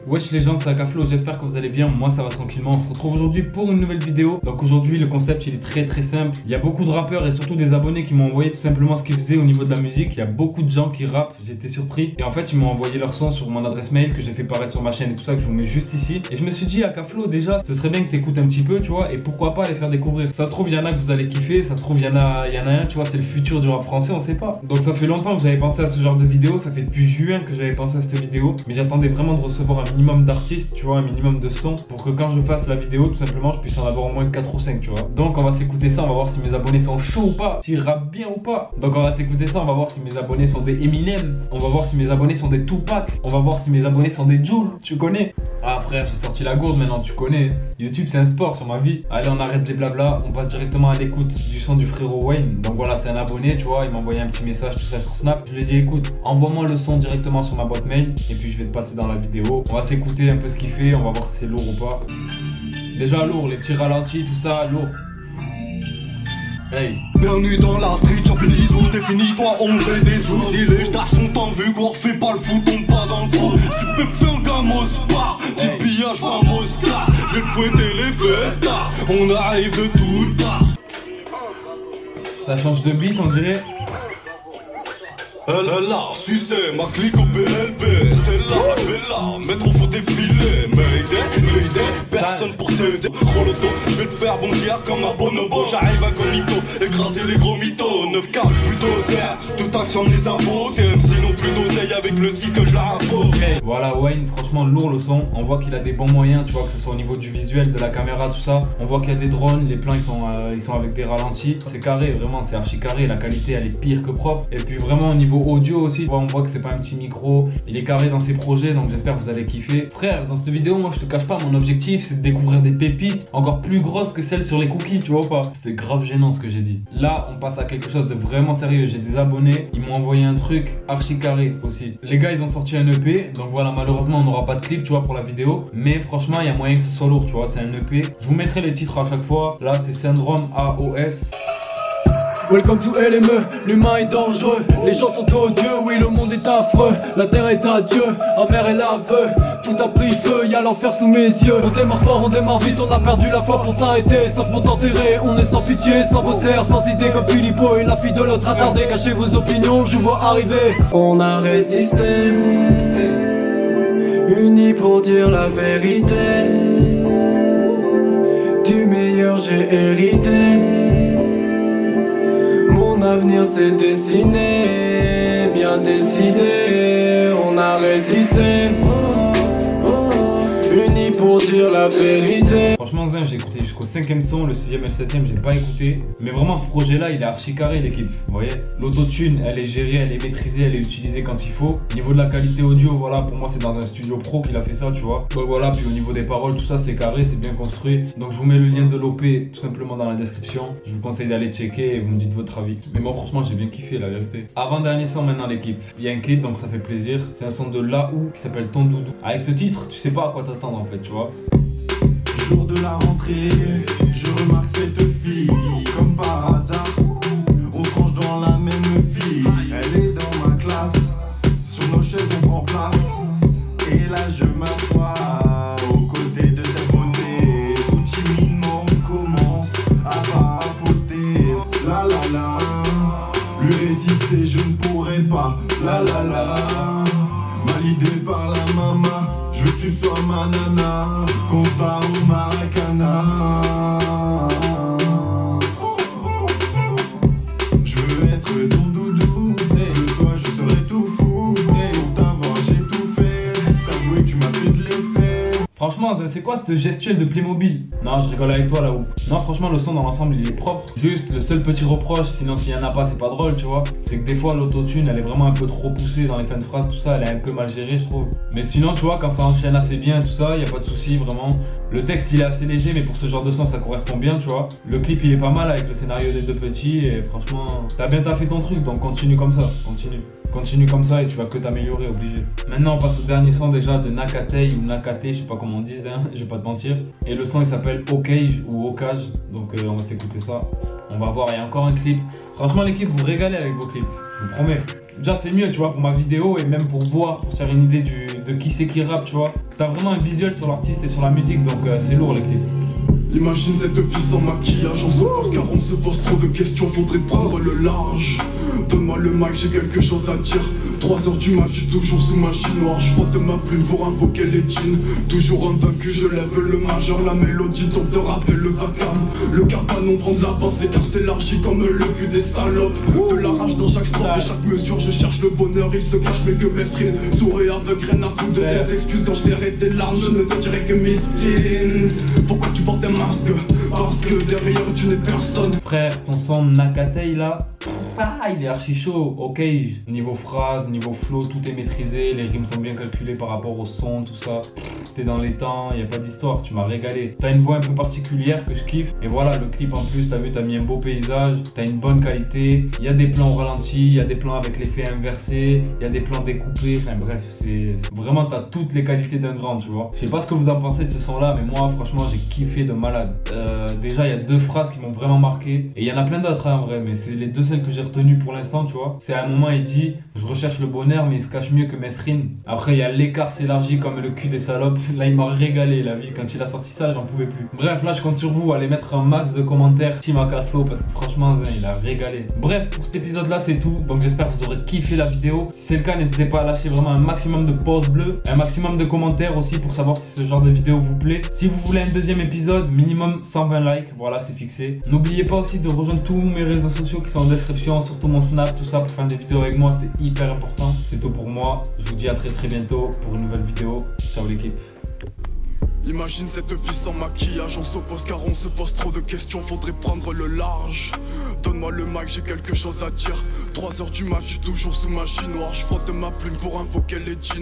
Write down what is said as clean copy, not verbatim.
Wesh les gens, c'est Akaflo, j'espère que vous allez bien, moi ça va tranquillement. On se retrouve aujourd'hui pour une nouvelle vidéo. Donc aujourd'hui le concept il est très simple. Il y a beaucoup de rappeurs et surtout des abonnés qui m'ont envoyé tout simplement ce qu'ils faisaient au niveau de la musique. Il y a beaucoup de gens qui rappent, j'ai été surpris. Et en fait ils m'ont envoyé leur son sur mon adresse mail que j'ai fait paraître sur ma chaîne et tout ça, que je vous mets juste ici. Et je me suis dit Akaflo, déjà ce serait bien que tu écoutes un petit peu, tu vois, et pourquoi pas les faire découvrir. Ça se trouve il y en a que vous allez kiffer, ça se trouve il y en a un, tu vois, c'est le futur du rap français, on sait pas. Donc ça fait longtemps que j'avais pensé à ce genre de vidéo, ça fait depuis juin que j'avais pensé à cette vidéo, mais j'attendais vraiment de recevoir un minimum d'artistes, tu vois, un minimum de sons pour que quand je fasse la vidéo, tout simplement, je puisse en avoir au moins 4 ou 5, tu vois. Donc on va s'écouter ça, on va voir si mes abonnés sont chauds ou pas, s'ils rappent bien ou pas. Donc on va s'écouter ça, on va voir si mes abonnés sont des Eminem, on va voir si mes abonnés sont des Tupac, on va voir si mes abonnés sont des Jul, tu connais. Ah frère, j'ai sorti la gourde maintenant, tu connais. YouTube c'est un sport sur ma vie. Allez, on arrête les blabla, on passe directement à l'écoute du son du frérot Wayne. Donc voilà, c'est un abonné, tu vois, il m'a envoyé un petit message, tout ça sur Snap. Je lui ai dit écoute, envoie-moi le son directement sur ma boîte mail et puis je vais te passer dans la vidéo. On va s'écouter un peu ce qu'il fait, on va voir si c'est lourd ou pas. Déjà lourd, les petits ralentis, tout ça, lourd. Hey. Bienvenue dans la street, champion d'ISO, t'es fini, toi on fait des soucis. Les stars sont en vue, qu'on refait pas le foot, on pas dans le trou. Stupéfiant comme au spar, petit pillage famos car je vais te fouetter les festas, on arrive de tout part. Ça change de beat on dirait. Elle a sucé ma clique au PLP, c'est là, je vais là, mettre au fond des filets. Mayday, personne pour t'aider. Roloto, je vais te faire bondir comme un bonobo. J'arrive incognito, écraser les gros mythos. 9K plutôt zère, tout action des impôts. TM sinon plus d'oseille avec le si que je la impose. Voilà Wayne, franchement lourd le son. On voit qu'il a des bons moyens, tu vois, que ce soit au niveau du visuel, de la caméra, tout ça. On voit qu'il y a des drones, les plans ils sont avec des ralentis. C'est carré, vraiment c'est archi carré, la qualité elle est pire que propre. Et puis vraiment au niveau audio aussi, on voit que c'est pas un petit micro, il est carré dans ses projets, donc j'espère que vous allez kiffer. Frère, dans cette vidéo, moi je te cache pas, mon objectif c'est de découvrir des pépites encore plus grosses que celles sur les cookies, tu vois ou pas. C'était grave gênant ce que j'ai dit. Là, on passe à quelque chose de vraiment sérieux. J'ai des abonnés, ils m'ont envoyé un truc archi carré aussi. Les gars, ils ont sorti un EP, donc voilà, malheureusement on n'aura pas de clip, tu vois, pour la vidéo, mais franchement, il y a moyen que ce soit lourd, tu vois, c'est un EP. Je vous mettrai les titres à chaque fois. Là, c'est Syndrome AOS. Welcome to LME, l'humain est dangereux, les gens sont odieux, oui le monde est affreux, la terre est à Dieu, envers et l'aveu, tout a pris feu, y'a l'enfer sous mes yeux. On démarre fort, on démarre vite, on a perdu la foi pour s'arrêter, sauf pour t'enterrer, on est sans pitié, sans faussaire, sans idée comme Philippot et la fille de l'autre attardée. Cachez vos opinions, je vous vois arriver. On a résisté, unis pour dire la vérité, du meilleur j'ai hérité. Mon avenir s'est dessiné, bien décidé, on a résisté, unis pour dire la vérité. Franchement Zin, j'ai écouté jusqu'au 5ème son, le 6ème et le 7ème j'ai pas écouté. Mais vraiment ce projet là il est archi carré l'équipe, vous voyez. L'autotune elle est gérée, elle est maîtrisée, elle est utilisée quand il faut. Au niveau de la qualité audio, voilà, pour moi c'est dans un studio pro qu'il a fait ça, tu vois. Donc voilà, puis au niveau des paroles, tout ça c'est carré, c'est bien construit. Donc je vous mets le lien de l'OP tout simplement dans la description. Je vous conseille d'aller checker et vous me dites votre avis. Mais moi franchement j'ai bien kiffé la vérité. Avant-dernier son maintenant l'équipe, il y a un clip donc ça fait plaisir. C'est un son de Laou qui s'appelle Ton Doudou. Avec ce titre, tu sais pas à quoi t'attendre en fait, tu vois. Jour de la rentrée, je remarque cette fille, comme par hasard, on se range dans la même fille. Elle est dans ma classe, sur nos chaises on prend place, et là je m'assois aux côtés de cette beauté. Tout timidement on commence à papoter. La la la, lui résister je ne pourrais pas. La la la, validé par la maman. Je veux que tu sois ma nana, qu'on se barre au Maracana. Je veux être ton doudou, de toi je serai tout fou. Pour t'avoir j'ai tout fait, t'avouer que tu m'as fait de l'effet. Franchement, c'est quoi cette gestuelle de Playmobil? Non, je rigole avec toi là-haut. Non, franchement, le son dans l'ensemble il est propre. Juste le seul petit reproche, sinon s'il y en a pas, c'est pas drôle, tu vois. C'est que des fois l'autotune elle est vraiment un peu trop poussée dans les fins de phrases, tout ça, elle est un peu mal gérée, je trouve. Mais sinon, tu vois, quand ça enchaîne assez bien, tout ça, y a pas de souci, vraiment. Le texte il est assez léger, mais pour ce genre de son ça correspond bien, tu vois. Le clip il est pas mal avec le scénario des deux petits, et franchement, t'as bien taffé ton truc, donc continue comme ça, continue. Continue comme ça et tu vas que t'améliorer, obligé. Maintenant on passe au dernier son déjà de Nakatei ou Nakate, je sais pas comment on dit, hein, je vais pas te mentir. Et le son il s'appelle Okage ou Okage, donc on va s'écouter ça. On va voir, il y a encore un clip. Franchement l'équipe, vous régalez avec vos clips, je vous promets. déjà c'est mieux, tu vois, pour ma vidéo et même pour voir, pour se faire une idée de qui c'est qui rappe, tu vois. T'as vraiment un visuel sur l'artiste et sur la musique, donc c'est lourd les clips. Imagine cette fille sans maquillage, on se pose car on se pose trop de questions, faudrait prendre le large. Donne-moi le mic, j'ai quelque chose à dire. 3h du match, je suis toujours sous ma chinoire. Je frotte ma plume pour invoquer les jeans. Toujours invaincu, je lève le majeur. La mélodie tombe, te rappelle le vacarme. Le cabanon prend de l'avance, l'écart s'élargit comme le cul des salopes. De la rage dans chaque strophe et chaque mesure, je cherche le bonheur, il se cache mais que Mesrine. Souris aveugle, rien à foutre de tes excuses. Quand je verrai tes larmes, je ne te dirai que miskin. Pourquoi tu portes un masque? Parce que derrière tu n'es personne. Frère, ton son Nakatei là, il est archi chaud, ok. Niveau phrase, niveau flow, tout est maîtrisé, les rimes sont bien calculées par rapport au son, tout ça. T'es dans les temps, y a pas d'histoire, tu m'as régalé. T'as une voix un peu particulière que je kiffe. Et voilà, le clip en plus, t'as vu, t'as mis un beau paysage, t'as une bonne qualité. Il y a des plans au ralenti, il y a des plans avec l'effet inversé, il y a des plans découpés. Enfin bref, c'est vraiment, t'as toutes les qualités d'un grand, tu vois. Je sais pas ce que vous en pensez de ce son là, mais moi franchement j'ai kiffé de malade. Déjà il y a 2 phrases qui m'ont vraiment marqué. Et il y en a plein d'autres en vrai, mais c'est les 2 celles que j'ai retenues pour l'instant, tu vois. C'est à un moment il dit, je recherche le bonheur mais il se cache mieux que Mesrine. Après il y a l'écart s'élargit comme le cul des salopes. Là il m'a régalé la vie, quand il a sorti ça j'en pouvais plus. Bref, là je compte sur vous, allez mettre un max de commentaires Team Akaflo parce que franchement il a régalé. Bref, pour cet épisode là c'est tout, donc j'espère que vous aurez kiffé la vidéo. Si c'est le cas, n'hésitez pas à lâcher vraiment un maximum de pouces bleus, un maximum de commentaires aussi pour savoir si ce genre de vidéo vous plaît. Si vous voulez un deuxième épisode, minimum 120 likes, voilà c'est fixé. N'oubliez pas aussi de rejoindre tous mes réseaux sociaux qui sont en description, surtout mon Snap, tout ça pour faire des vidéos avec moi, c'est hyper important. C'est tout pour moi, je vous dis à très bientôt pour une nouvelle vidéo. Ciao l'équipe. Imagine cette fille sans maquillage, on s'oppose car on se pose trop de questions, faudrait prendre le large. Donne-moi le mic, j'ai quelque chose à dire. 3h du match, je suis toujours sous ma chinoire, je frotte ma plume pour invoquer les jeans.